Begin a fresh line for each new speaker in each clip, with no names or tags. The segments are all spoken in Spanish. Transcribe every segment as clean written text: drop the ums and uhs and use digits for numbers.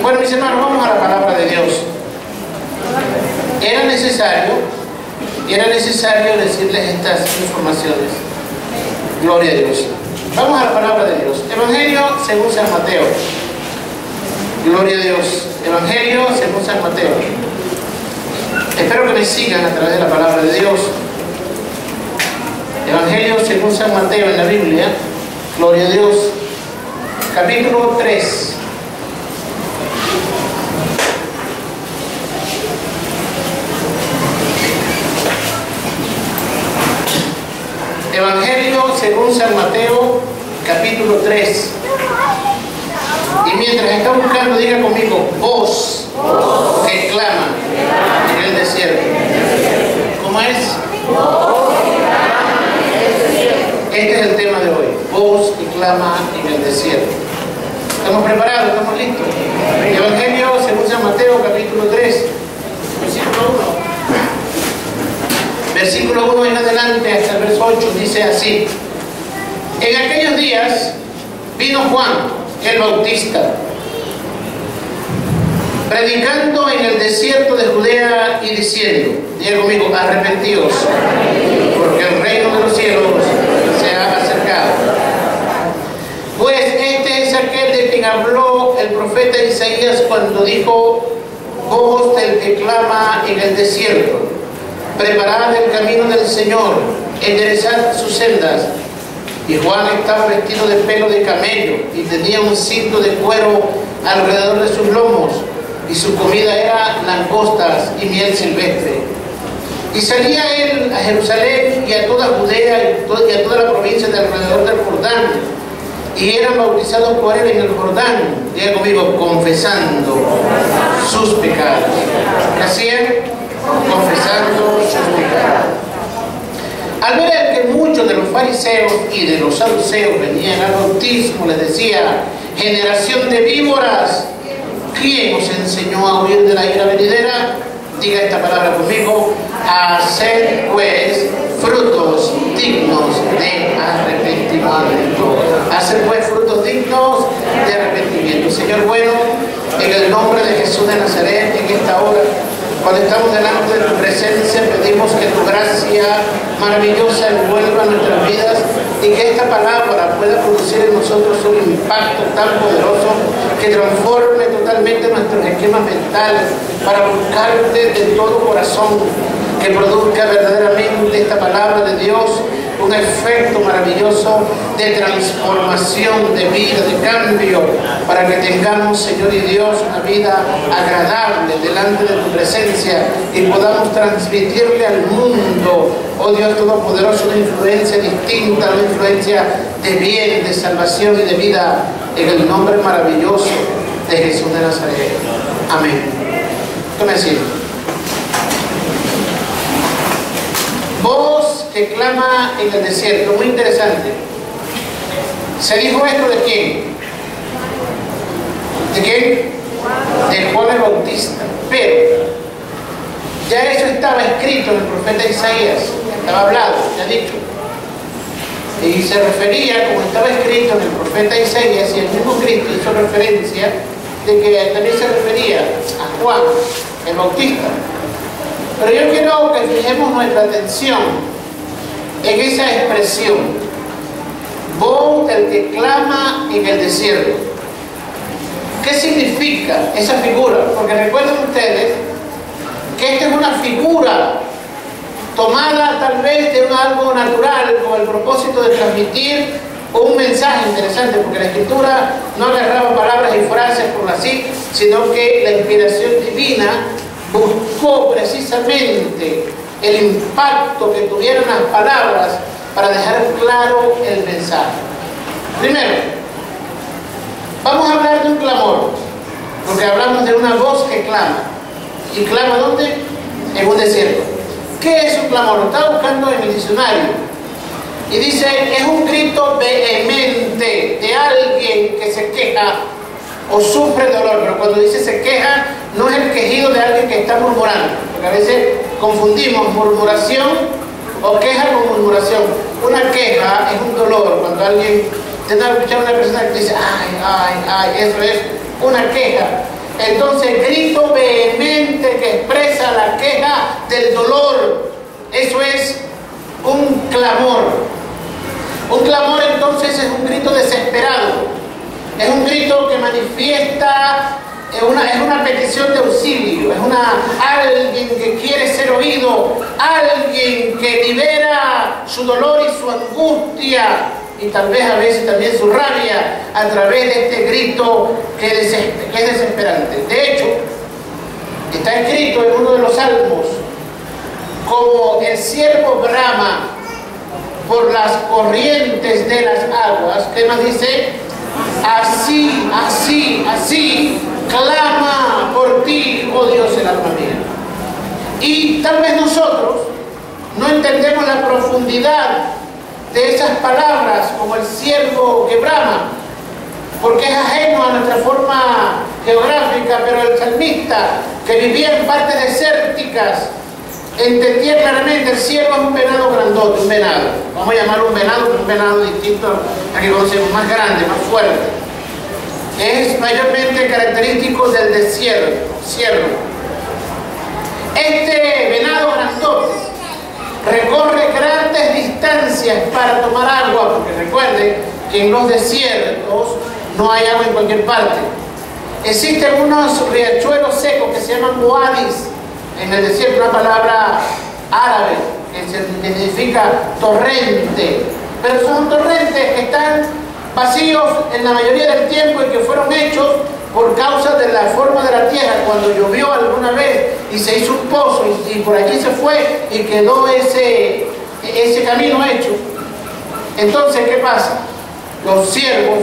Bueno, mis hermanos, vamos a la palabra de Dios. Era necesario decirles estas informaciones. Gloria a Dios. Vamos a la palabra de Dios. Evangelio según San Mateo. Gloria a Dios. Evangelio según San Mateo. Espero que me sigan a través de la palabra de Dios. Evangelio según San Mateo en la Biblia. Gloria a Dios. Capítulo 3. Evangelio según San Mateo, capítulo 3. Y mientras está buscando, diga conmigo, voz que clama en el desierto. ¿Cómo es? Este es el tema de hoy, voz que clama en el desierto. ¿Estamos preparados? ¿Estamos listos? Evangelio según San Mateo, capítulo 3, versículo 1. Versículo 1 en adelante hasta el verso 8 dice así: en aquellos días vino Juan el Bautista, predicando en el desierto de Judea y diciendo, diga conmigo, arrepentíos, porque el reino de los cielos se ha acercado. Pues este es aquel de quien habló el profeta Isaías cuando dijo, voz del que clama en el desierto, preparad el camino del Señor, enderezad sus sendas. Y Juan estaba vestido de pelo de camello y tenía un cinto de cuero alrededor de sus lomos, y su comida era langostas y miel silvestre. Y salía él a Jerusalén y a toda Judea y a toda la provincia de alrededor del Jordán, y eran bautizados por él en el Jordán, diga conmigo, confesando sus pecados. Así es, confesando sus pecados. Al ver que muchos de los fariseos y de los saduceos venían al bautismo, les decía, generación de víboras, ¿quién os enseñó a huir de la ira venidera? Diga esta palabra conmigo: haced pues frutos dignos de arrepentimiento. Haced pues frutos dignos de arrepentimiento. Señor bueno, en el nombre de Jesús de Nazaret, en esta hora, cuando estamos delante de tu presencia, pedimos que tu gracia maravillosa envuelva nuestras vidas y que esta palabra pueda producir en nosotros un impacto tan poderoso que transforme totalmente nuestros esquemas mentales para buscarte de todo corazón, que produzca verdaderamente esta palabra de Dios un efecto maravilloso de transformación, de vida, de cambio, para que tengamos, Señor y Dios, una vida agradable delante de tu presencia y podamos transmitirle al mundo, oh Dios Todopoderoso, una influencia distinta, una influencia de bien, de salvación y de vida, en el nombre maravilloso de Jesús de Nazaret. Amén. Tome asiento. Voz que clama en el desierto. Muy interesante. ¿Se dijo esto de quién? ¿De quién? De Juan el Bautista. Pero ya eso estaba escrito en el profeta Isaías, estaba hablado, ya dicho. Y se refería, como estaba escrito en el profeta Isaías, y el mismo Cristo hizo referencia de que también se refería a Juan el Bautista. Pero yo quiero que fijemos nuestra atención en esa expresión, voz del que clama en el desierto. ¿Qué significa esa figura? Porque recuerden ustedes que esta es una figura tomada tal vez de algo natural con el propósito de transmitir un mensaje interesante, porque la Escritura no agarraba palabras y frases por así, sino que la inspiración divina buscó precisamente el impacto que tuvieran las palabras para dejar claro el mensaje. Primero, vamos a hablar de un clamor, porque hablamos de una voz que clama. ¿Y clama dónde? En un desierto. ¿Qué es un clamor? Lo estaba buscando en el diccionario y dice, es un grito vehemente de alguien que se queja o sufre dolor. Pero cuando dice se queja, no es el quejido de alguien que está murmurando, porque a veces confundimos murmuración o queja con murmuración. Una queja es un dolor. Cuando alguien te da a escuchar a una persona que dice ay, ay, ay, eso es una queja. Entonces, grito vehemente que expresa la queja del dolor. Eso es un clamor. Un clamor entonces es un grito desesperado. Es un grito que manifiesta, es una petición de auxilio. Es alguien que quiere ser oído. Alguien que libera su dolor y su angustia. Y tal vez a veces también su rabia a través de este grito que es desesperante. De hecho, está escrito en uno de los salmos, como el siervo brama por las corrientes de las aguas. ¿Qué más dice? Así, así, así, clama por ti, oh Dios, el alma mía. Y tal vez nosotros no entendemos la profundidad de esas palabras, como el siervo que brama, porque es ajeno a nuestra forma geográfica, pero el salmista, que vivía en partes desérticas, entendía claramente. El siervo es un venado grandote, un venado, vamos a llamarlo un venado distinto a que conocemos, más grande, más fuerte. Es mayormente característico del desierto, ciervo. Este venado grandote recorre grandes distancias para tomar agua, porque recuerden que en los desiertos no hay agua en cualquier parte. Existen unos riachuelos secos que se llaman wadis en el desierto, una palabra árabe que significa torrente, pero son torrentes que están vacíos en la mayoría del tiempo y que fueron hechos por causa de la forma de la tierra. Cuando llovió alguna vez y se hizo un pozo y por allí se fue y quedó ese camino hecho. Entonces, ¿qué pasa? Los siervos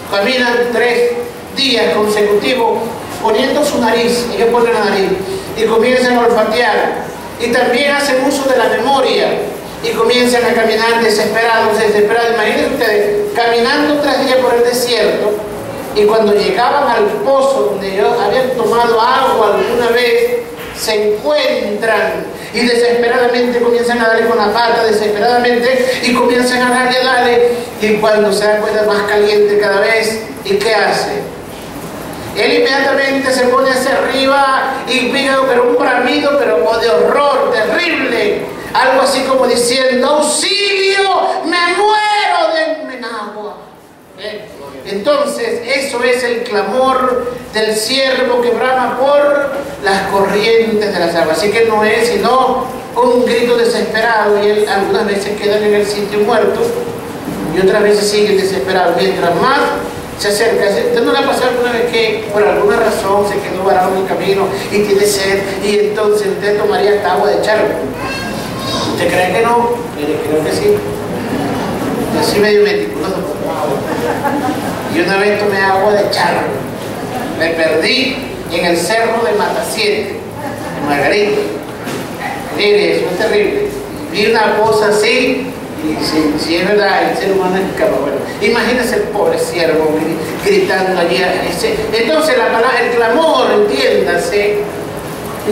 caminan 3 días consecutivos poniendo su nariz, ellos ponen la nariz y comienzan a olfatear, y también hacen uso de la memoria y comienzan a caminar desesperados. Imagínense ustedes, caminando 3 días por el desierto, y cuando llegaban al pozo donde ellos habían tomado agua alguna vez, se encuentran y desesperadamente comienzan a darle con la pata, desesperadamente, y comienzan a darle, y cuando se dan cuenta más caliente cada vez, ¿y qué hace? Él inmediatamente se pone hacia arriba y pega, pero un bramido, pero de horror, terrible, algo así como diciendo: ¡auxilio! ¡Me muero! ¡Denme agua! Entonces, eso es el clamor del siervo que brama por las corrientes de las aguas. Así que no es sino un grito desesperado, y él algunas veces quedan en el sitio muerto y otras veces siguen desesperados. Mientras más se acerca, ¿usted no le ha pasado alguna vez que por alguna razón se quedó varado en el camino y tiene sed, y entonces usted tomaría esta agua de charco? ¿Usted cree que no? Mire, creo que sí. Yo soy medio meticuloso. Y una vez tomé agua de charco. Me perdí en el cerro de Matasiete, en Margarita. Mire, eso es terrible. Vi una cosa así, y si es verdad, el ser humano es incapaz. Bueno, imagínese el pobre siervo gritando allí. Entonces el clamor, entiéndase,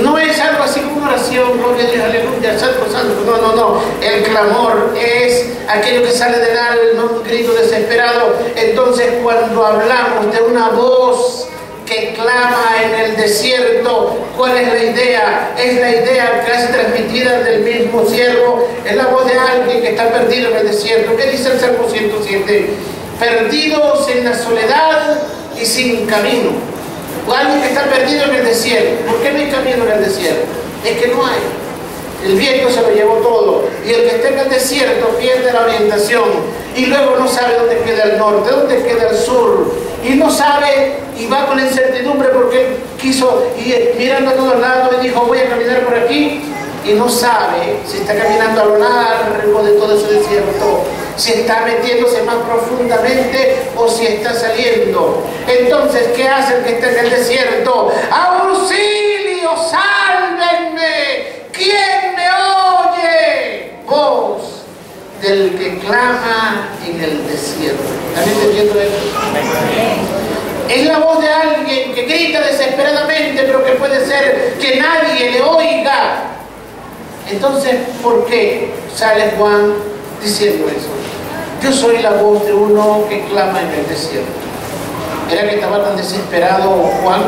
no es algo así como una oración, gloria a Dios, aleluya, santo, santo. No. El clamor es aquello que sale del alma, un grito desesperado. Entonces, cuando hablamos de una voz que clama en el desierto, ¿cuál es la idea? Es la idea casi transmitida del mismo siervo. Es la voz de alguien que está perdido en el desierto. ¿Qué dice el Salmo 107? Perdidos en la soledad y sin camino. O alguien que está perdido en el desierto. ¿Por qué no hay camino en el desierto? Es que no hay. El viento se lo llevó todo. Y el que está en el desierto pierde la orientación. Y luego no sabe dónde queda el norte, dónde queda el sur. Y no sabe, y va con la incertidumbre porque él quiso, y mirando a todos lados, y dijo: voy a caminar por aquí. Y no sabe si está caminando a lo largo de todo ese desierto, si está metiéndose más profundamente o si está saliendo. Entonces, ¿qué hace el que está en el desierto? ¡Auxilio! ¡Sálvenme! ¿Quién me oye? Voz del que clama en el desierto. ¿Están entendiendo esto? Es la voz de alguien que grita desesperadamente, pero que puede ser que nadie le oiga. Entonces, ¿por qué sale Juan diciendo eso? Yo soy la voz de uno que clama en el desierto. Era que estaba tan desesperado Juan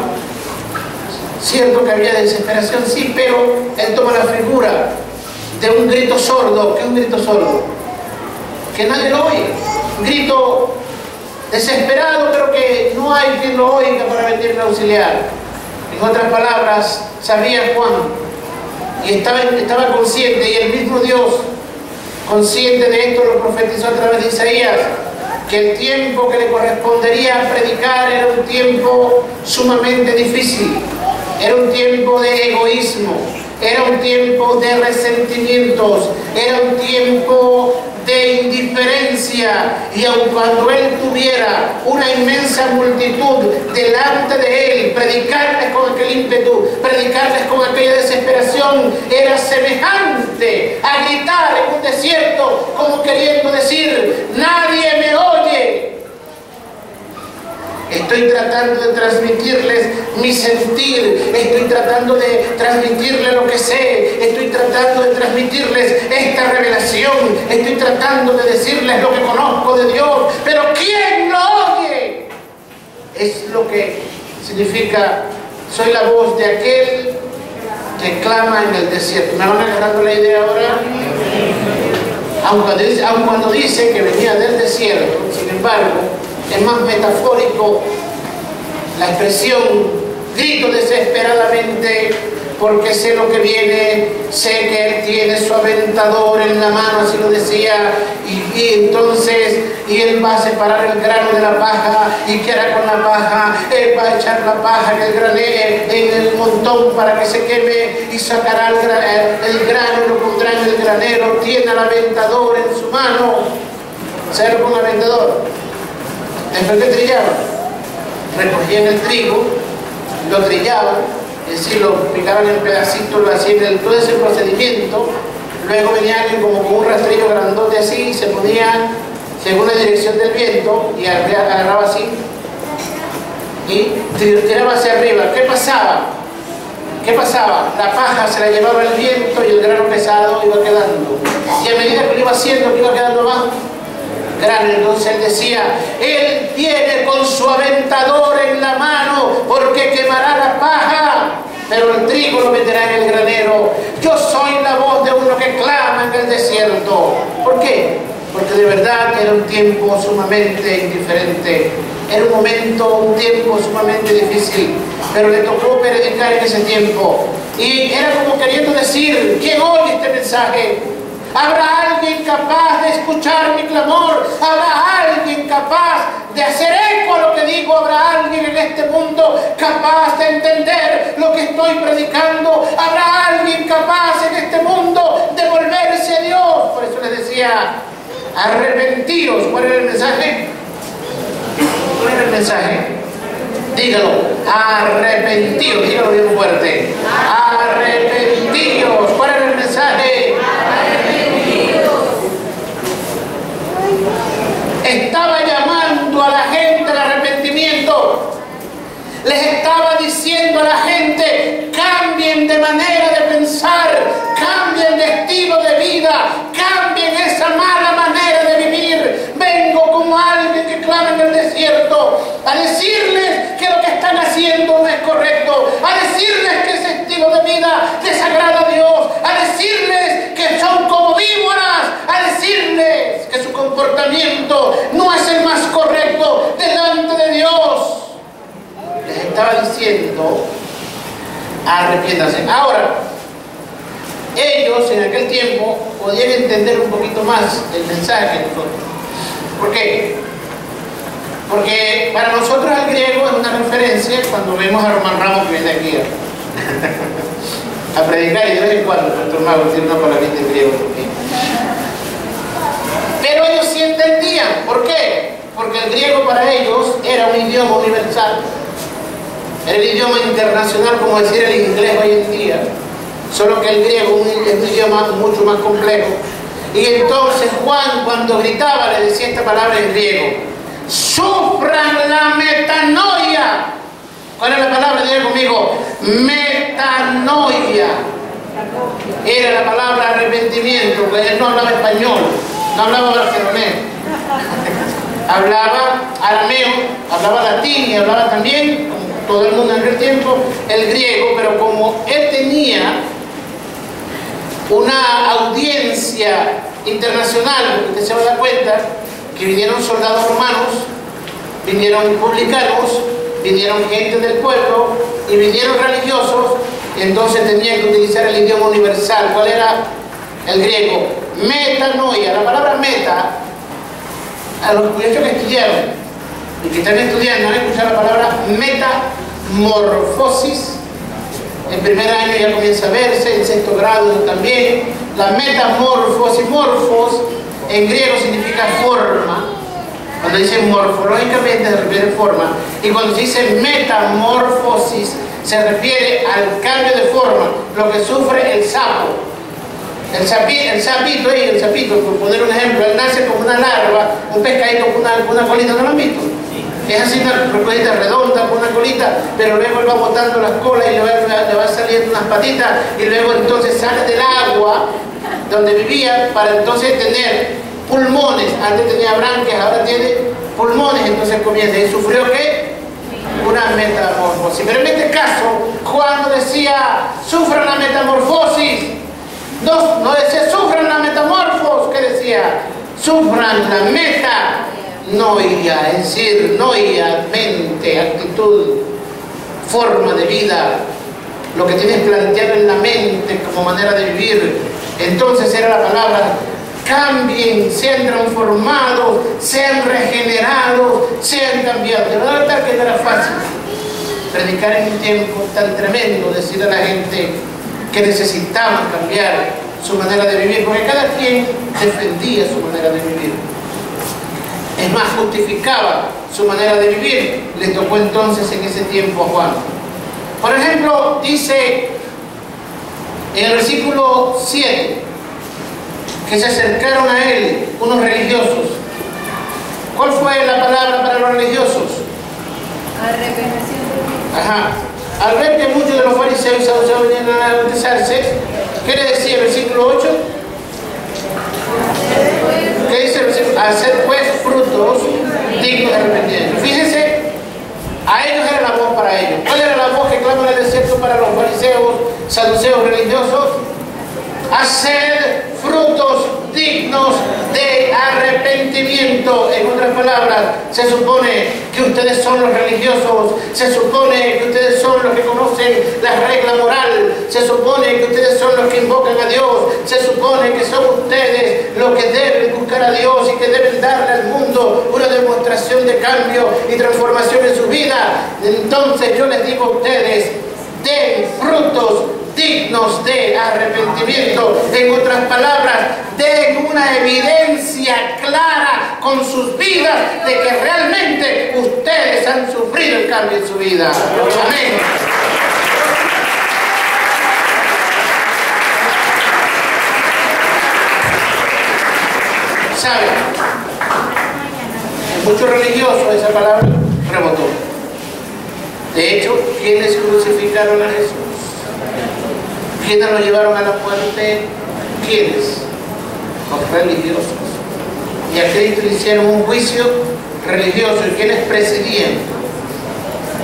Cierto que había desesperación, sí, pero él toma la figura de un grito sordo. ¿Qué es un grito sordo? Que nadie lo oye. Un grito desesperado, pero que no hay quien lo oiga para venirle a auxiliar. En otras palabras, sabía Juan y estaba consciente, y el mismo Dios, consciente de esto, lo profetizó a través de Isaías, que el tiempo que le correspondería predicar era un tiempo sumamente difícil, era un tiempo de egoísmo, era un tiempo de resentimientos, era un tiempo de indiferencia, y aun cuando él tuviera una inmensa multitud delante de él, predicarles con aquel ímpetu, predicarles con aquella desesperación, era semejante a gritar en un desierto, como queriendo decir: nadie me oye. Estoy tratando de transmitirles mi sentir, estoy tratando de transmitirles lo que sé, estoy tratando de transmitirles esta revelación, estoy tratando de decirles lo que conozco de Dios, pero ¿quién lo oye? Es lo que significa: soy la voz de aquel que clama en el desierto. ¿Me van agarrando la idea ahora? Aun cuando dice que venía del desierto, sin embargo, es más metafórico la expresión grito desesperadamente, porque sé lo que viene, sé que él tiene su aventador en la mano, así lo decía, y entonces él va a separar el grano de la paja. ¿Y qué hará con la paja? Él va a echar la paja en el montón para que se queme, y sacará el grano y lo pondrá en el granero. Tiene el aventador en su mano. ¿Sabe lo que es un aventador? Después que trillaban, recogían el trigo, lo trillaban, es decir, lo picaban en pedacitos, lo hacían todo ese procedimiento. Luego venía alguien como con un rastrillo grandote así, y se ponía según la dirección del viento, y agarraba así y tiraba hacia arriba. ¿Qué pasaba? ¿Qué pasaba? La paja se la llevaba el viento y el grano pesado iba quedando, y a medida que lo iba haciendo, que iba quedando más grano. Entonces él decía: él viene con su aventador en la mano, porque quemará la paja, pero el trigo lo meterá en el granero. Yo soy la voz de uno que clama en el desierto. ¿Por qué? Porque de verdad era un tiempo sumamente indiferente, era un tiempo sumamente difícil, pero le tocó predicar en ese tiempo, y era como queriendo decir: ¿quién oye este mensaje? ¿Habrá alguien capaz de escuchar mi clamor? ¿Habrá alguien capaz de hacer eco a lo que digo? ¿Habrá alguien en este mundo capaz de entender lo que estoy predicando? ¿Habrá alguien capaz en este mundo de volverse a Dios? Por eso les decía: arrepentíos. ¿Cuál era el mensaje? ¿Cuál era el mensaje? Dígalo: arrepentíos. Dígalo bien fuerte: arrepentíos. ¿Cuál era el mensaje? Estaba llamando a la gente al arrepentimiento. Les estaba diciendo a la gente: cambien de manera de pensar, cambien de estilo de vida, cambien esa mala manera de vivir. Vengo como alguien que clama en el desierto a decirles que lo que están haciendo no es correcto, a decirles que ese estilo de vida desagrada a Dios, a decirles que son como víboras, a decirles que su comportamiento no es el más correcto delante de Dios. Les estaba diciendo: arrepiéntanse. Ahora, ellos en aquel tiempo podían entender un poquito más el mensaje que nosotros. ¿Por qué? Porque para nosotros el griego es una referencia cuando vemos a Román Ramos, que viene aquí a predicar, y de vez en cuando el pastor Mago tiene una palabrita en griego. Pero ellos sí entendían. ¿Por qué? Porque el griego para ellos era un idioma universal. Era el idioma internacional, como decir el inglés hoy en día. Solo que el griego es un idioma mucho más complejo. Y entonces Juan, cuando gritaba, le decía esta palabra en griego: sufran la metanoia. ¿Cuál es la palabra? Diga conmigo: metanoia. Era la palabra arrepentimiento, porque él no hablaba español, no hablaba barcelonés, hablaba arameo, hablaba latín, y hablaba también todo el mundo en aquel tiempo, el griego, pero como él tenía una audiencia internacional, porque usted se va a dar cuenta que vinieron soldados romanos, vinieron publicanos, vinieron gente del pueblo y vinieron religiosos, entonces tenían que utilizar el idioma universal. ¿Cuál era? El griego. Metanoia. La palabra meta, a los muchachos que estudiaron y que están estudiando han escuchado la palabra metamorfosis. En primer año ya comienza a verse, en sexto grado también. La metamorfosis, morfos en griego significa forma. Cuando dicen morfológicamente se refiere a forma, y cuando se dice metamorfosis se refiere al cambio de forma, lo que sufre el sapo. El sapito, por poner un ejemplo, él nace como una larva, un pescadito con una colita, ¿no lo han visto? Es así, una colita redonda con una colita, pero luego él va botando las colas y le va saliendo unas patitas, y luego entonces sale del agua donde vivía para entonces tener pulmones. Antes tenía branquias, ahora tiene pulmones, entonces comienza. ¿Y sufrió qué? Una metamorfosis. Pero en este caso, cuando decía sufran la metamorfosis, no decía sufran la metamorfosis, ¿qué decía? Sufran la metanoia, es decir, noia, mente, actitud, forma de vida, lo que tienes planteado en la mente como manera de vivir. Entonces era la palabra: cambien, sean transformados, sean regenerados, sean cambiados. De verdad que no era fácil predicar en un tiempo tan tremendo, decir a la gente que necesitaban cambiar su manera de vivir, porque cada quien defendía su manera de vivir. Es más, justificaba su manera de vivir. Le tocó entonces en ese tiempo a Juan. Por ejemplo, dice en el versículo 7 que se acercaron a él unos religiosos. ¿Cuál fue la palabra para los religiosos?
Arrepentimiento.
Ajá. Al ver que muchos de los fariseos y saduceos venían a bautizarse, ¿qué le decía el versículo 8? ¿Qué dice el versículo? Hacer pues frutos dignos de arrepentimiento. Fíjense, a ellos era la voz para ellos. ¿Cuál era la voz que clama en el desierto para los fariseos, saduceos religiosos? Hacer frutos dignos de arrepentimiento. En otras palabras, se supone que ustedes son los religiosos, se supone que ustedes son los que conocen la regla moral, se supone que ustedes son los que invocan a Dios, se supone que son ustedes los que deben buscar a Dios y que deben darle al mundo una demostración de cambio y transformación en su vida. Entonces yo les digo a ustedes: den frutos dignos de arrepentimiento. En otras palabras, den una evidencia clara con sus vidas de que realmente ustedes han sufrido el cambio en su vida. Amén. ¿Saben? En muchos religiosos esa palabra rebotó. De hecho, ¿quiénes crucificaron a Jesús? ¿Quiénes lo llevaron a la muerte? ¿Quiénes? Los religiosos. Y a Cristo le hicieron un juicio religioso. ¿Y quiénes presidían?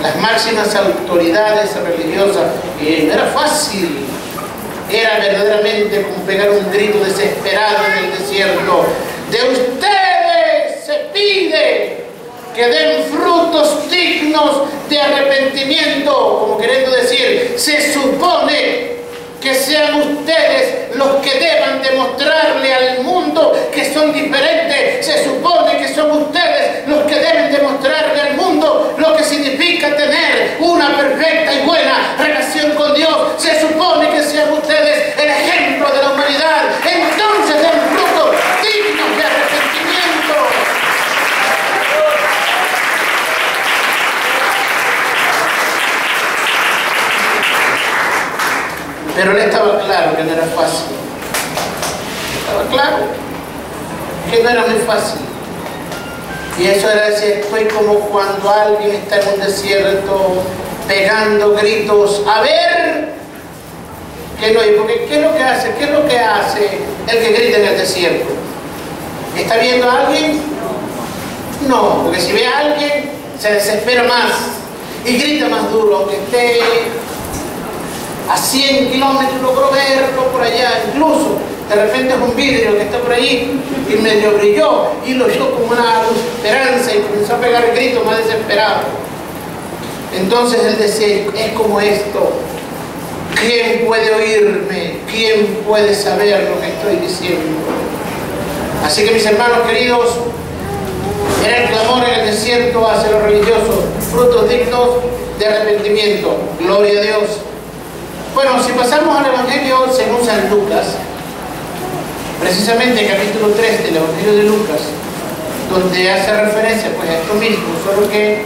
Las máximas autoridades religiosas. Y no era fácil. Era verdaderamente como pegar un grito desesperado en el desierto. De ustedes se pide que den frutos dignos de arrepentimiento, como queriendo decir, se supone que sean ustedes los que deban demostrarle al mundo que son diferentes. Se supone que son ustedes los que deben demostrarle al mundo lo que significa tener una perfecta y buena relación con Dios. Se supone que sean ustedes el ejemplo de la humanidad. Entonces den frutos dignos de arrepentimiento. Pero él estaba claro que no era fácil. Estaba claro que no era muy fácil. Y eso era decir, estoy como cuando alguien está en un desierto pegando gritos, a ver, que no, porque ¿qué es lo que hace? ¿Qué es lo que hace el que grita en el desierto? ¿Está viendo a alguien? No, porque si ve a alguien se desespera más. y grita más duro, aunque esté a 100 kilómetros, logró verlo por allá, incluso de repente es un vidrio que está por ahí y medio brilló y lo vio como una luz de esperanza y comenzó a pegar el grito más desesperado. Entonces él decía, es como esto, ¿quién puede oírme? ¿Quién puede saber lo que estoy diciendo? Así que mis hermanos queridos, era el clamor en el desierto hacia los religiosos, frutos dignos de arrepentimiento. Gloria a Dios. Bueno, si pasamos al Evangelio según San Lucas, precisamente el capítulo 3 del Evangelio de Lucas, donde hace referencia pues a esto mismo, solo que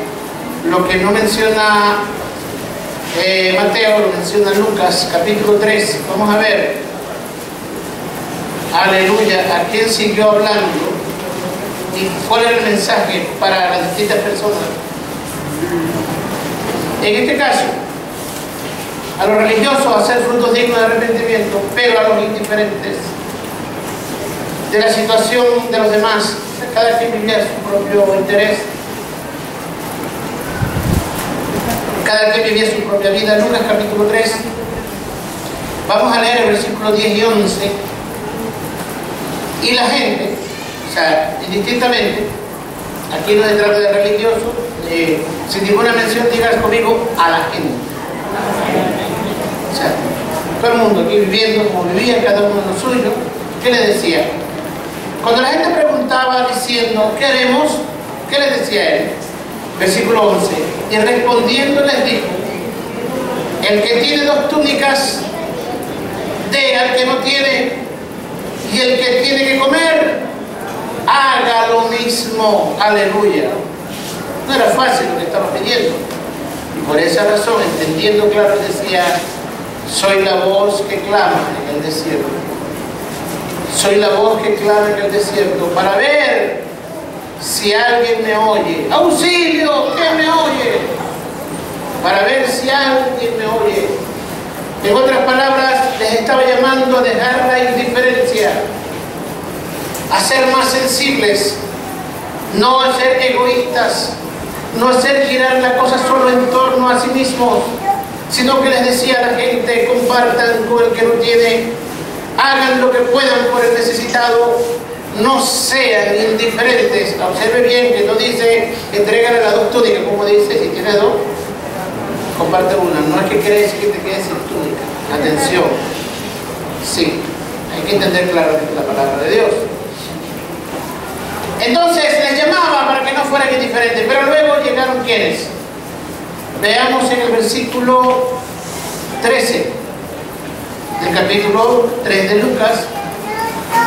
lo que no menciona Mateo lo menciona Lucas, capítulo 3. Vamos a ver, aleluya, a quién siguió hablando y cuál era el mensaje para las distintas personas. En este caso, a los religiosos hacer frutos dignos de arrepentimiento, pero a los indiferentes de la situación de los demás, cada quien vivía su propio interés, cada quien vivía su propia vida. Lucas capítulo 3, vamos a leer el versículo 10 y 11, y la gente, o sea, indistintamente, aquí no se trata de religioso, sin ninguna mención digas conmigo a la gente. O sea, todo el mundo aquí viviendo como vivía, cada uno en lo suyo. ¿Qué les decía? Cuando la gente preguntaba diciendo, ¿qué haremos? ¿Qué les decía él? Versículo 11. Y respondiendo les dijo, el que tiene 2 túnicas, dé al que no tiene, y el que tiene que comer, haga lo mismo. Aleluya. No era fácil lo que estaba pidiendo. Y por esa razón, entendiendo claro, decía, soy la voz que clama en el desierto. Soy la voz que clama en el desierto para ver si alguien me oye. ¡Auxilio! ¿Quién me oye? Para ver si alguien me oye. En otras palabras, les estaba llamando a dejar la indiferencia, a ser más sensibles, no a ser egoístas, no hacer girar la cosa solo en torno a sí mismos, sino que les decía a la gente, compartan con el que no tiene, hagan lo que puedan por el necesitado, no sean indiferentes. Observe bien que no dice, entrégale las 2 túnicas, como dice, si tienes 2, comparte una. No es que quiere decir que te quedes sin túnica. Atención. Sí, hay que entender claramente la palabra de Dios. Entonces les llamaba para que no fueran indiferentes, pero luego llegaron ¿quiénes? Veamos en el versículo 13 del capítulo 3 de Lucas.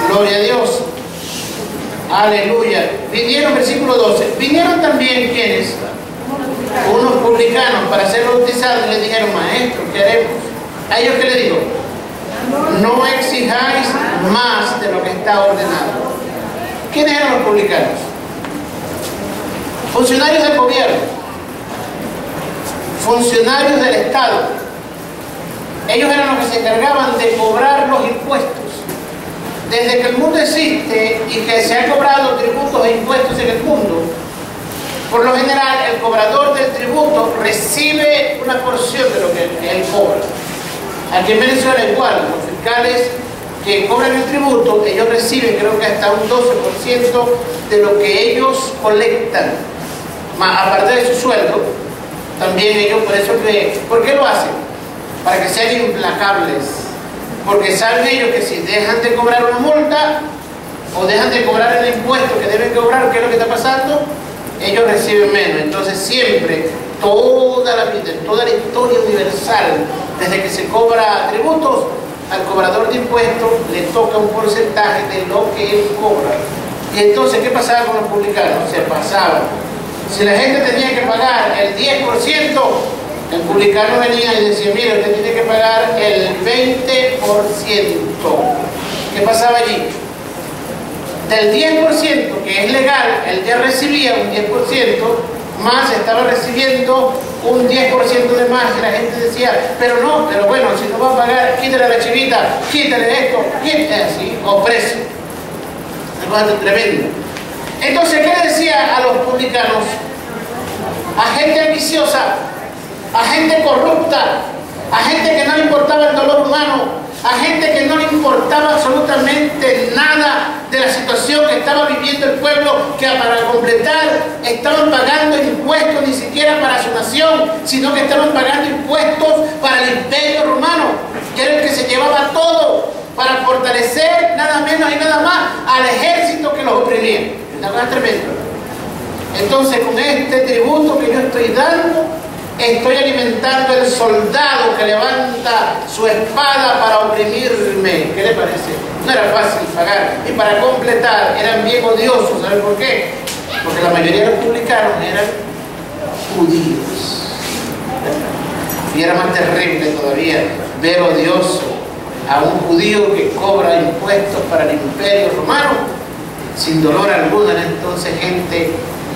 Gloria a Dios. Aleluya. Vinieron, versículo 12. Vinieron también ¿quiénes? Unos publicanos para ser bautizados y les dijeron, maestro, ¿qué haremos? A ellos ¿qué le digo? No exijáis más de lo que está ordenado. ¿Quiénes eran los publicanos? Funcionarios del gobierno, funcionarios del Estado. Ellos eran los que se encargaban de cobrar los impuestos. Desde que el mundo existe y que se han cobrado tributos e impuestos en el mundo, por lo general el cobrador del tributo recibe una porción de lo que él cobra. Aquí en Venezuela igual, los fiscales que cobran el tributo, ellos reciben creo que hasta un 12% de lo que ellos colectan, aparte de su sueldo. También ellos, ¿por qué lo hacen? Para que sean implacables, porque saben ellos que si dejan de cobrar una multa o dejan de cobrar el impuesto que deben cobrar, ¿qué es lo que está pasando? Ellos reciben menos. Entonces siempre, toda la vida, toda la historia universal, desde que se cobra tributos, al cobrador de impuestos le toca un porcentaje de lo que él cobra. Y entonces, ¿qué pasaba con los publicanos? Se pasaban. Si la gente tenía que pagar el 10%, el publicano venía y decía, mira, usted tiene que pagar el 20%. ¿Qué pasaba allí? Del 10%, que es legal, él ya recibía un 10%, más estaba recibiendo un 10% de más, y la gente decía, pero bueno, si no va a pagar, quítale la chivita, quítale esto, quítale así, o preso. Una cosa tremenda. Entonces, ¿qué le decía a los publicanos? A gente ambiciosa, pueblo, hermano, a gente que no le importaba absolutamente nada de la situación que estaba viviendo el pueblo, que para completar estaban pagando impuestos ni siquiera para su nación, sino que estaban pagando impuestos para el imperio romano, que era el que se llevaba todo para fortalecer nada menos y nada más al ejército que los oprimía. Una cosa tremenda. Entonces, con este tributo que yo estoy dando, estoy alimentando el soldado que levanta su espada para oprimirme. ¿Qué le parece? No era fácil pagar. Y para completar, eran bien odiosos. ¿Saben por qué? Porque la mayoría de los publicanos eran judíos. Y era más terrible todavía ver odioso a un judío que cobra impuestos para el imperio romano sin dolor alguno. Era entonces gente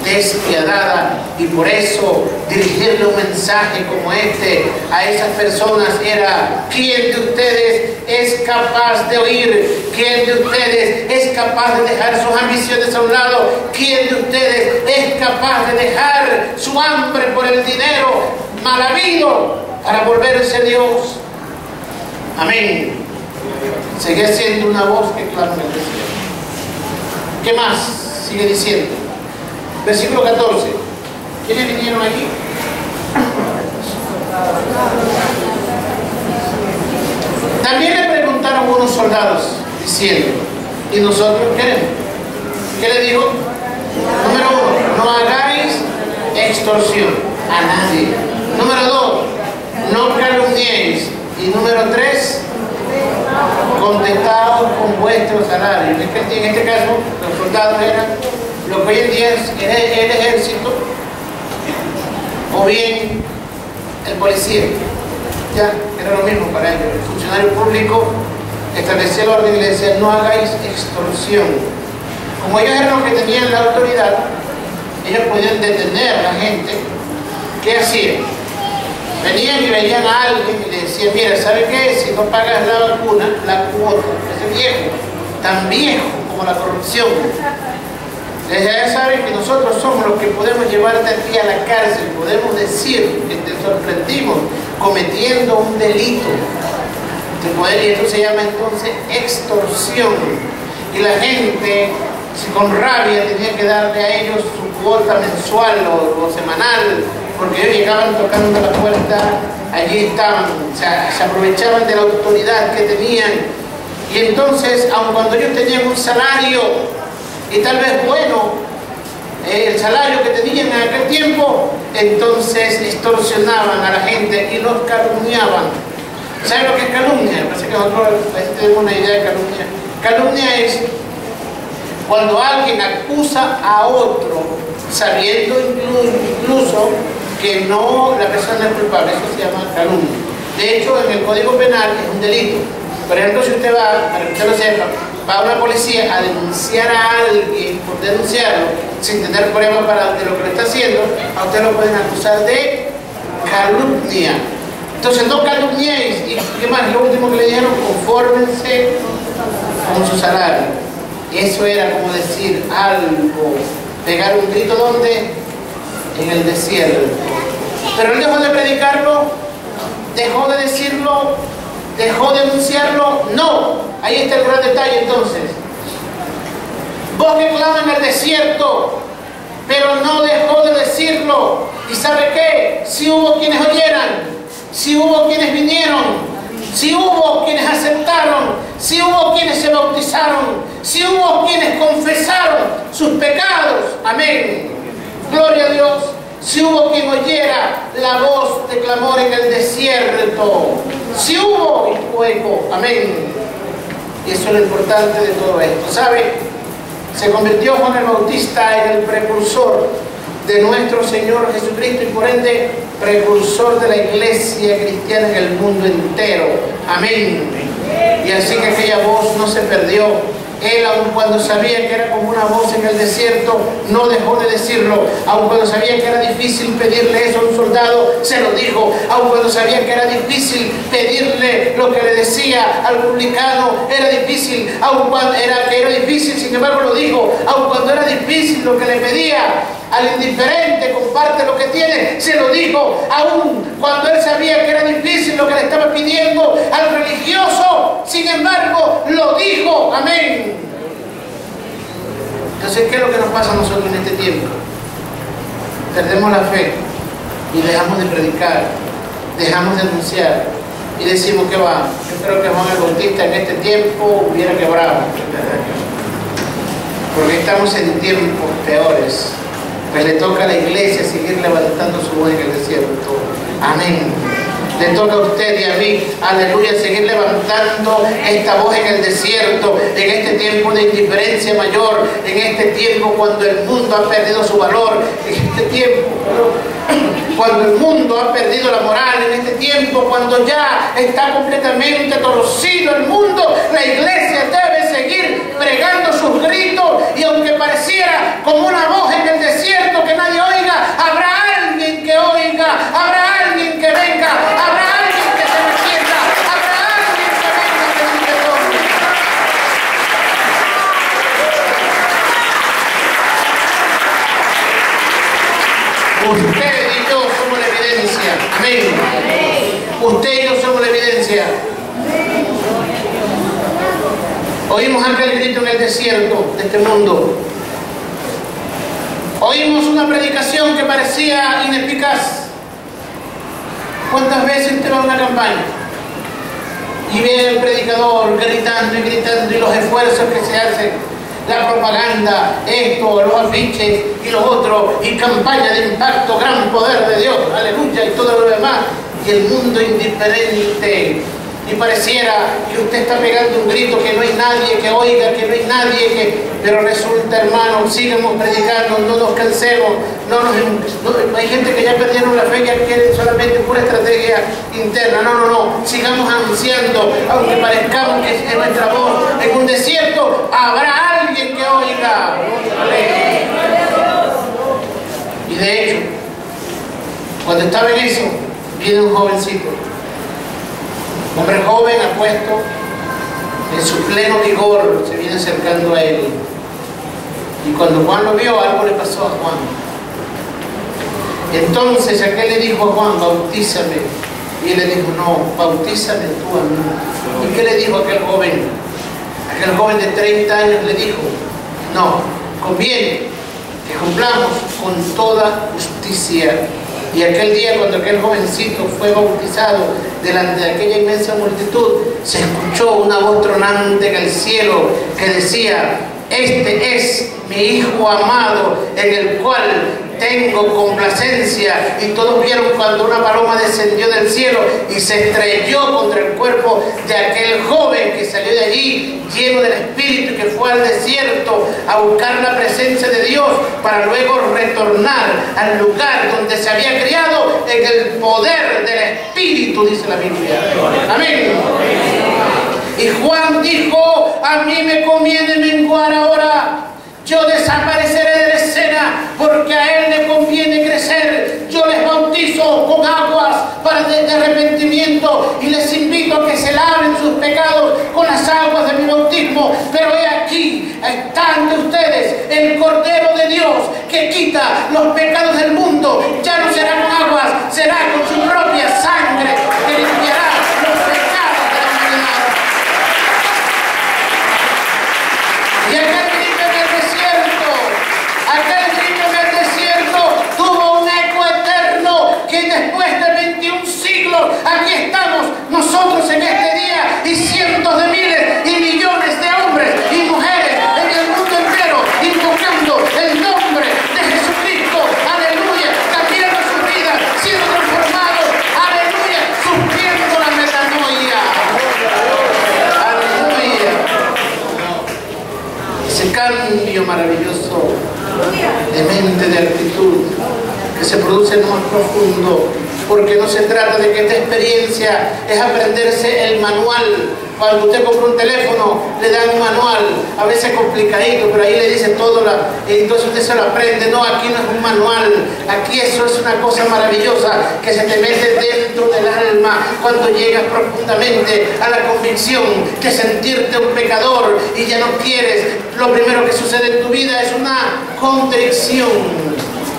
despiadada, y por eso dirigirle un mensaje como este a esas personas era: ¿quién de ustedes es capaz de oír? ¿Quién de ustedes es capaz de dejar sus ambiciones a un lado? ¿Quién de ustedes es capaz de dejar su hambre por el dinero mal habido para volverse Dios? Amén. Sigue siendo una voz que clama en el desierto. ¿Qué más sigue diciendo? Versículo 14. ¿Quiénes vinieron aquí? También le preguntaron unos soldados diciendo: ¿y nosotros queremos? ¿Qué le dijo? Número 1, no hagáis extorsión a nadie. Número 2, no calumniéis. Y número 3, contestaos con vuestro salario. En este caso, los soldados eran lo que hoy en día es el ejército, o bien el policía. Ya, era lo mismo para ellos. El funcionario público establecía el orden y le decía: no hagáis extorsión. Como ellos eran los que tenían la autoridad, ellos podían detener a la gente. ¿Qué hacían? Venían y veían a alguien y le decían: mira, ¿sabe qué? Si no pagas la vacuna, la cuota, ese viejo, tan viejo como la corrupción, ya saben que nosotros somos los que podemos llevarte a ti a la cárcel, podemos decir que te sorprendimos cometiendo un delito. Y esto se llama entonces extorsión. Y la gente, con rabia, tenía que darle a ellos su cuota mensual o semanal, porque ellos llegaban tocando la puerta, allí estaban, o sea, se aprovechaban de la autoridad que tenían. Y entonces, aun cuando ellos tenían un salario, y tal vez bueno, el salario que tenían en aquel tiempo, entonces extorsionaban a la gente y los calumniaban. ¿Saben lo que es calumnia? Parece que nosotros tenemos una idea de calumnia. Calumnia es cuando alguien acusa a otro sabiendo incluso que no, la persona es culpable. Eso se llama calumnia. De hecho, en el Código Penal es un delito. Por ejemplo, si usted va, para que usted lo sepa, va a una policía a denunciar a alguien por denunciarlo sin tener pruebas de lo que le está haciendo, a usted lo pueden acusar de calumnia. Entonces, no calumniéis. ¿Y qué más? Lo último que le dijeron: confórmense con su salario. Eso era como decir algo, pegar un grito. ¿Dónde? En el desierto. Pero él dejó de predicarlo, dejó de decirlo, dejó de anunciarlo. No, ahí está el gran detalle. Entonces, vos que clamas en el desierto, pero no dejó de decirlo. ¿Y sabe qué? Si hubo quienes oyeran, si hubo quienes vinieron, si hubo quienes aceptaron, si hubo quienes se bautizaron, si hubo quienes confesaron sus pecados. Amén. Gloria a Dios. Si hubo quien oyera la voz de clamor en el desierto, si hubo fuego. Amén. Y eso es lo importante de todo esto. ¿Sabe? Se convirtió Juan el Bautista en el precursor de nuestro Señor Jesucristo y por ende precursor de la iglesia cristiana en el mundo entero. Amén. Y así que aquella voz no se perdió. Él, aun cuando sabía que era como una voz en el desierto, no dejó de decirlo. Aun cuando sabía que era difícil pedirle eso a un soldado, se lo dijo. Aun cuando sabía que era difícil pedirle lo que le decía al publicano, era difícil. Aun cuando era difícil, sin embargo lo dijo. Aun cuando era difícil lo que le pedía al indiferente comparte lo que tiene. Se lo dijo aún cuando él sabía que era difícil lo que le estaba pidiendo al religioso. Sin embargo, lo dijo. Amén. Entonces, ¿qué es lo que nos pasa a nosotros en este tiempo? Perdemos la fe y dejamos de predicar, dejamos de anunciar y decimos que va. Yo creo que Juan el Bautista en este tiempo hubiera quebrado, porque estamos en tiempos peores. Pues le toca a la iglesia seguir levantando su voz en el desierto. Amén. Le toca a usted y a mí, aleluya, seguir levantando esta voz en el desierto, en este tiempo de indiferencia mayor, en este tiempo cuando el mundo ha perdido su valor, en este tiempo cuando el mundo ha perdido la moral, en este tiempo cuando ya está completamente torcido el mundo. La iglesia debe seguir pregando sus gritos, y aunque pareciera como una voz en el desierto que nadie oiga, habrá alguien que oiga, habrá alguien que venga, habrá alguien que se arrepienta, habrá alguien que venga a pedir perdón. Usted y yo somos la evidencia. Amén. Usted y yo somos la evidencia. Oímos aquel grito en el desierto de este mundo. Oímos una predicación que parecía ineficaz. ¿Cuántas veces usted va a una campaña y ve al predicador gritando y gritando, y los esfuerzos que se hacen, la propaganda, esto, los afiches y lo otro, y campaña de impacto, gran poder de Dios, aleluya, y todo lo demás, y el mundo indiferente? Y pareciera que usted está pegando un grito, que no hay nadie que oiga, que no hay nadie que... Pero resulta, hermanos, sigamos predicando, no nos cansemos. Hay gente que ya perdieron la fe, ya quieren solamente pura estrategia interna. No. Sigamos anunciando, aunque parezcamos que es nuestra voz en un desierto, habrá alguien que oiga. Y de hecho, cuando estaba en eso, viene un jovencito. Un hombre joven, apuesto, en su pleno vigor, se viene acercando a él. Y cuando Juan lo vio, algo le pasó a Juan. Entonces aquel le dijo a Juan: bautízame. Y él le dijo: no, bautízame tú a mí. ¿Y qué le dijo aquel joven? Aquel joven de 30 años le dijo: no, conviene que cumplamos con toda justicia. Y aquel día, cuando aquel jovencito fue bautizado delante de aquella inmensa multitud, se escuchó una voz tronante en el cielo que decía: este es mi Hijo amado, en el cual tengo complacencia. Y todos vieron cuando una paloma descendió del cielo y se estrelló contra el cuerpo de aquel joven que salió de allí lleno del Espíritu, y que fue al desierto a buscar la presencia de Dios para luego retornar al lugar donde se había criado en el poder del Espíritu, dice la Biblia. Amén. Y Juan dijo: a mí me conviene menguar ahora, yo desapareceré de la escena, porque a él le conviene crecer. Yo les bautizo con aguas de arrepentimiento, y les invito a que se laven sus pecados con las aguas de mi bautismo. Pero he aquí, está ante ustedes el Cordero de Dios, que quita los pecados del mundo. Ya no será con aguas, será con su propia sangre, que limpiará los pecados de la humanidad. Y aquel grito en el desierto tuvo un eco eterno, que después de 21 siglos aquí estamos nosotros en este día, y cientos de miles y millones de hombres y mujeres en el mundo entero invocando el nombre de Jesucristo. Aleluya, cambiando sus vidas, siendo transformados. Aleluya, sufriendo la metanoia. Aleluya. Ese cambio maravilloso de mente, de actitud, que se produce en lo más profundo, porque no se trata de que esta experiencia es aprenderse el manual. Cuando usted compra un teléfono, le dan un manual, a veces complicadito, pero ahí le dice todo, entonces usted se lo aprende. No, aquí no es un manual, aquí eso es una cosa maravillosa que se te mete dentro del alma cuando llegas profundamente a la convicción de sentirte un pecador y ya no quieres. Lo primero que sucede en tu vida es una contrición.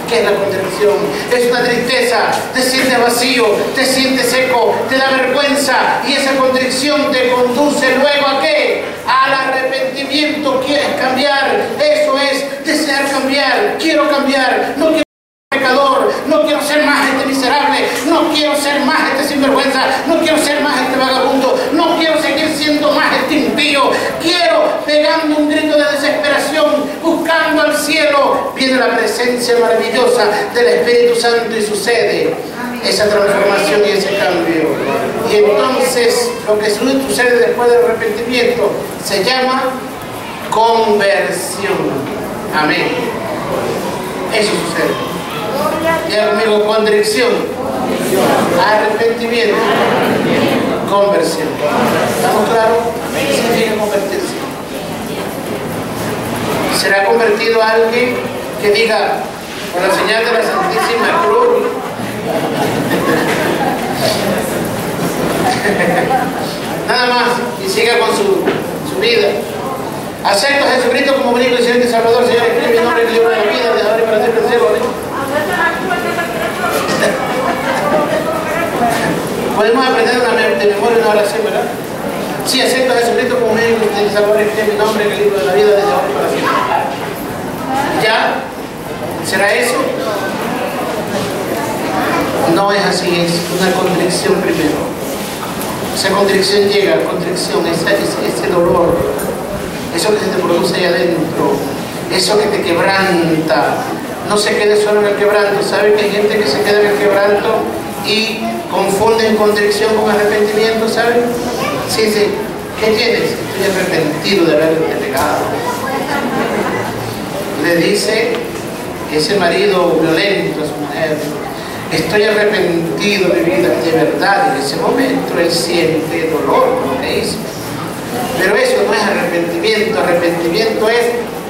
¿Qué es la contrición? Es una tristeza, te sientes vacío, te sientes seco, te da vergüenza y esa contrición te conduce luego ¿a qué? Al arrepentimiento. ¿Quieres cambiar? Eso es desear cambiar. Quiero cambiar, no quiero ser pecador, no quiero ser más este miserable, no quiero ser más este sinvergüenza, no quiero ser más este vagabundo, no quiero seguir siendo más este impío. Quiero, pegando un grito de desesperación, buscando al cielo, viene la presencia maravillosa del Espíritu Santo y sucede esa transformación y ese cambio. Y entonces lo que sucede después del arrepentimiento se llama conversión. Amén. Eso sucede. Ya conmigo, contrición, arrepentimiento, conversión. ¿Estamos claros? ¿Qué significa convertirse? ¿Será convertido alguien que diga, por la señal de la Santísima Cruz? Nada más, y siga con su vida. Acepto a Jesucristo como único y Señor y Salvador. Señor, escribe mi nombre en el libro de la vida, de ahora y para siempre. Podemos aprender de memoria una oración, ¿verdad? Sí, acepto a Jesucristo como único y Salvador. Escribe mi nombre en el libro de la vida, desde ahora y para siempre. ¿Ya? ¿Será eso? No es así, es una contrición primero. Esa contrición llega, contrición, ese dolor, eso que se te produce ahí adentro, eso que te quebranta. No se quede solo en el quebranto. ¿Sabe que hay gente que se queda en el quebranto y confunden contrición con arrepentimiento? ¿Saben? Sí, sí. ¿Qué tienes? Estoy arrepentido de haberte pecado. Le dice ese marido violento a su mujer: estoy arrepentido de mi vida, de verdad. En ese momento él siente dolor por lo que hizo. Pero eso no es arrepentimiento. Arrepentimiento es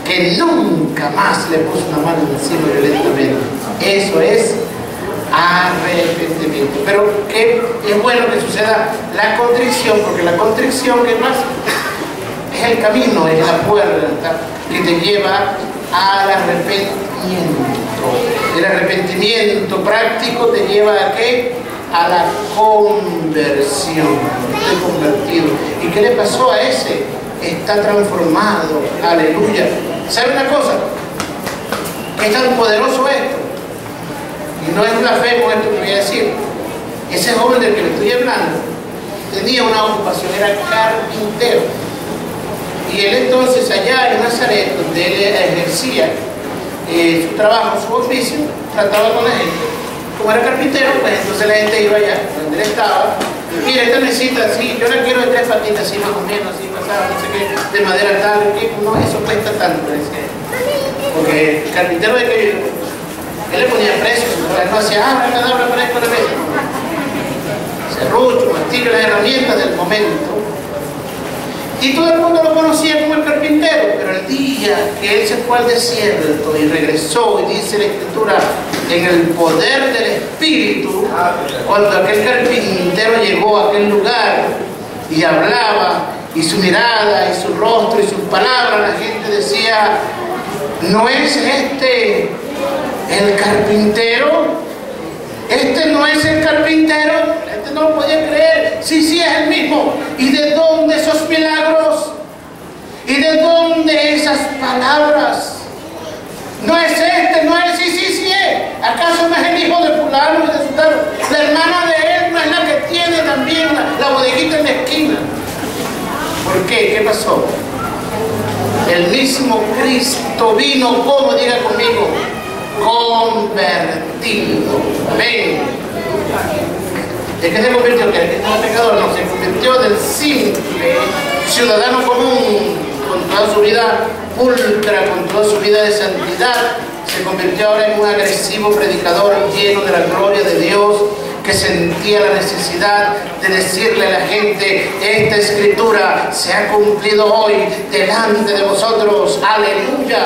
que nunca más le puso una mano encima violentamente. Eso es arrepentimiento. Pero que es bueno que suceda la contrición, porque la contrición, ¿qué más? Es el camino, es la puerta que te lleva al arrepentimiento. El arrepentimiento práctico te lleva ¿a qué? A la conversión. Estoy convertido. ¿Y qué le pasó a ese? Está transformado. Aleluya. ¿Sabe una cosa? Es tan poderoso esto. Y no es blasfemo esto que voy a decir. Ese joven del que le estoy hablando tenía una ocupación, era carpintero. Y él entonces allá en Nazaret, donde él ejercía su trabajo, su oficio, trataba con la gente. Como era carpintero, pues entonces la gente iba allá donde él estaba. Mira, esta mesita así, yo la quiero de 3 patitas, así más o menos, así pasada, no sé qué, de madera tal, que no, eso cuesta tanto. Porque el carpintero de que él le ponía precios, él no hacía, abra para esto, serrucho, martillo, las herramientas del momento. Y todo el mundo lo conocía como el carpintero, pero el día que él se fue al desierto y regresó, y dice la Escritura, en el poder del Espíritu, cuando aquel carpintero llegó a aquel lugar y hablaba, y su mirada, y su rostro, y sus palabras, la gente decía: ¿no es este el carpintero? Este no es el carpintero. La gente no lo podía creer. Sí, sí, es el mismo. ¿Y de dónde esos milagros? ¿Y de dónde esas palabras? No es este, no es, sí, sí, sí es. ¿Acaso no es el hijo de fulano y de sultano? La hermana de él no es la que tiene también la bodeguita en la esquina. ¿Por qué? ¿Qué pasó? El mismo Cristo vino, como diga conmigo, convertido. Amén. ¿De qué se convirtió? ¿Que el pecador? No, se convirtió del simple ciudadano común, con toda su vida pulcra, con toda su vida de santidad. Se convirtió ahora en un agresivo predicador lleno de la gloria de Dios, que sentía la necesidad de decirle a la gente: esta escritura se ha cumplido hoy delante de vosotros. Aleluya.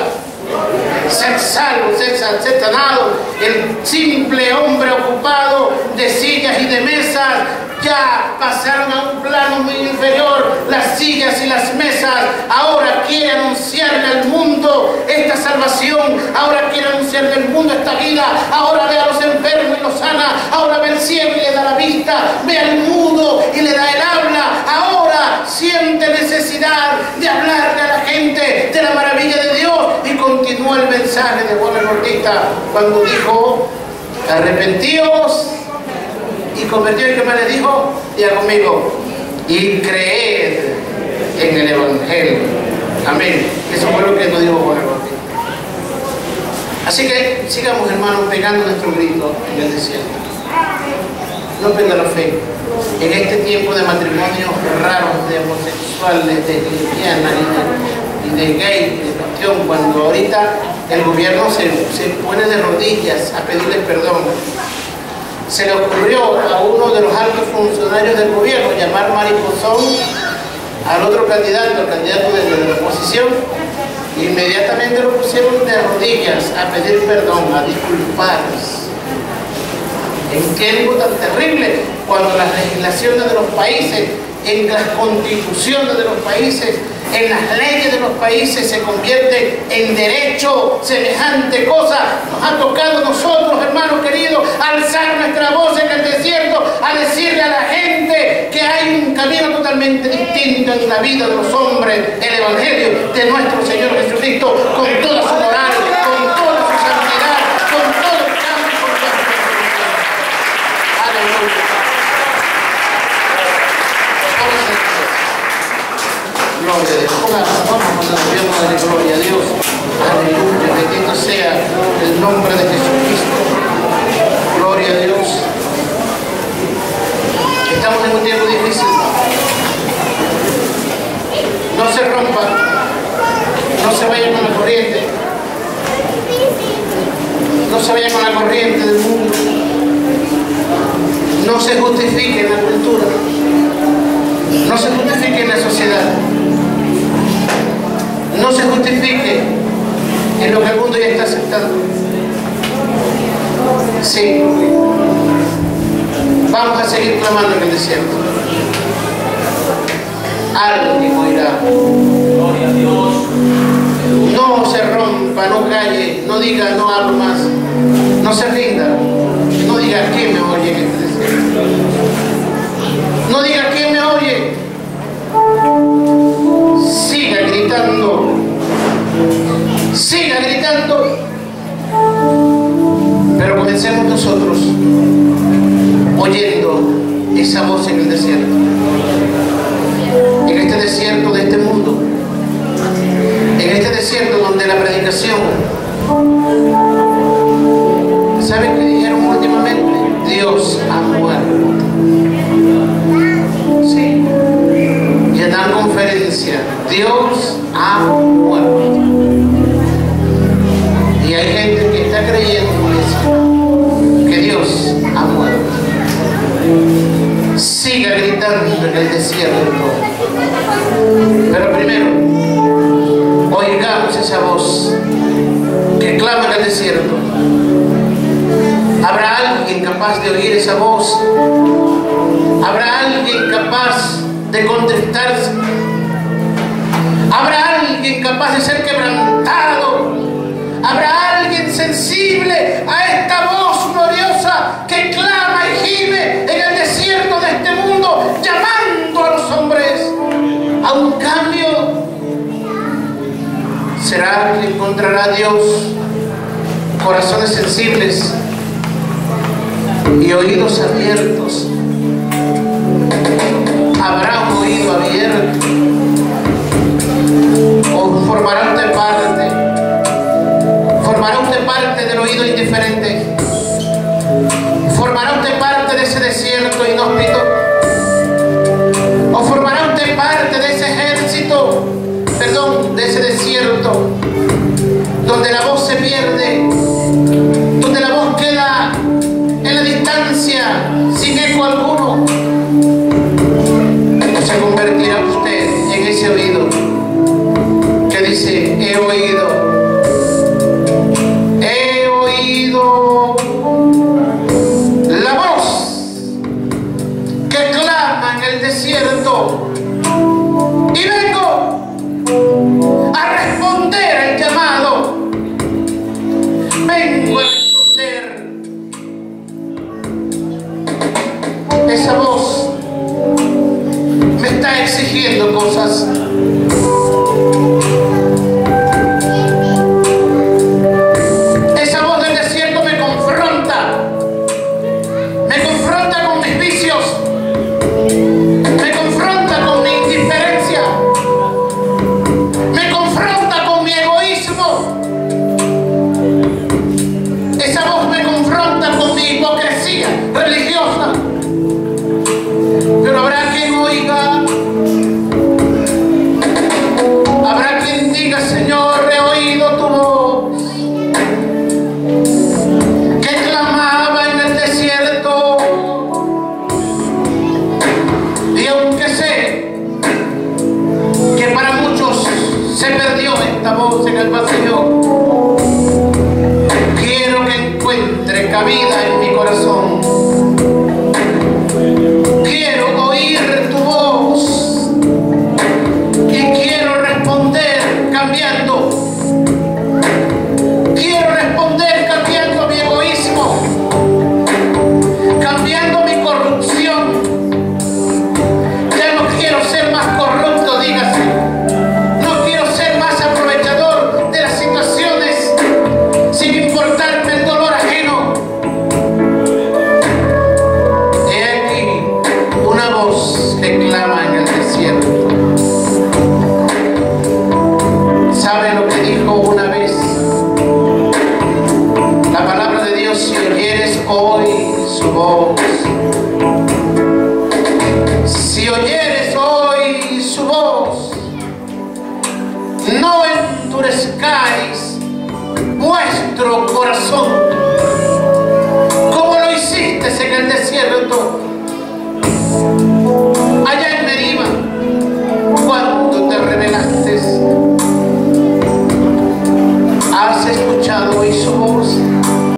Ser salvo, ser sanado. El simple hombre ocupado de sillas y de mesas ya pasaron a un plano muy inferior, las sillas y las mesas. Ahora quiere anunciarle al mundo esta salvación, ahora quiere anunciarle al mundo esta vida, ahora ve a los enfermos y los sana, ahora ve al ciego y le da la vista, ve al mudo y le da el habla, ahora siente necesidad de hablarle a la gente de la maravilla de Dios. Y continuó el mensaje de Juan el Bautista cuando dijo: arrepentíos y convertíos. ¿Y qué más le dijo? Diga conmigo: y creed en el Evangelio. Amén. Eso fue lo que nos dijo Juan el Bautista. Así que sigamos, hermanos, pegando nuestro grito en el desierto. No pierda la fe. En este tiempo de matrimonios raros, de homosexuales, de lesbianas y de gays, de cuestión, cuando ahorita el gobierno se pone de rodillas a pedirles perdón, se le ocurrió a uno de los altos funcionarios del gobierno llamar mariposón al otro candidato, el candidato de la oposición. Inmediatamente lo pusieron de rodillas a pedir perdón, a disculparse. En tiempo tan terrible, cuando las legislaciones de los países, en las constituciones de los países, en las leyes de los países se convierte en derecho semejante cosa, nos ha tocado a nosotros, hermanos queridos, alzar nuestra voz en el desierto, a decirle a la gente que hay un camino totalmente distinto en la vida de los hombres, el Evangelio de nuestro Señor Jesucristo, con toda su moral, con toda su santidad, con todo el cambio, con toda su santidad. Aleluya. Gloria a Dios. Vamos cuando nos vemos a darle gloria a Dios. Aleluya. Bendito sea el nombre de Jesucristo. Gloria a Dios. Estamos en un tiempo difícil. No se rompa. No se vaya con la corriente. No se vaya con la corriente del mundo. No se justifique en la cultura. No se justifique en la sociedad. No se justifique en lo que el mundo ya está aceptando. Sí. Vamos a seguir clamando en el desierto. Alguien oirá.
Gloria a Dios.
No se rompa, no calle, no diga no hablo más. No se rinda. No diga quién me oye en este desierto. No diga quién me oye. Siga gritando. Siga gritando. Pero comencemos nosotros oyendo esa voz en el desierto. En este desierto de este mundo. En este desierto donde la predicación. ¿Saben qué dijeron últimamente? Dios ha muerto. Sí. Y en la conferencia, Dios ha muerto. Y hay gente que está creyendo eso, que Dios ha muerto. Siga gritando en el desierto. Pero primero, oigamos esa voz que clama en el desierto. ¿Habrá alguien capaz de oír esa voz? ¿Habrá alguien capaz de contristarse? ¿Habrá alguien capaz de ser quebrantado? ¿Habrá alguien sensible a esta voz gloriosa que clama y gime en el desierto de este mundo, llamando a los hombres a un cambio? ¿Será que encontrará Dios corazones sensibles y oídos abiertos? ¿Habrá un oído abierto? ¿O formará usted parte? ¿Formará usted parte del oído indiferente? ¿Formará usted parte de ese desierto inhóspito? ¿O formará usted parte de ese ejército, de ese desierto, donde la voz se pierde, donde la voz queda en la distancia, sin eco alguno? Se convertirá usted en ese oído que dice: he oído la voz que religiosa. Pero habrá quien oiga, habrá quien diga: Señor, he oído tu voz que clamaba en el desierto. Y aunque sé que para muchos se perdió esta voz en el vacío, quiero que encuentre cabida en mi corazón. Quiero oír tu voz y quiero responder cambiando. Quiero responder cambiando mi egoísmo, cambiando mi corrupción. Ya no quiero ser más corrupto, dígase. No quiero ser más aprovechador de las situaciones sin importarme el dolor ajeno. He aquí una voz que clama en el desierto. ¿Sabe lo que dijo una vez la palabra de Dios? Si oyeres hoy su voz, si oyeres hoy su voz, no endurezcáis vuestro corazón.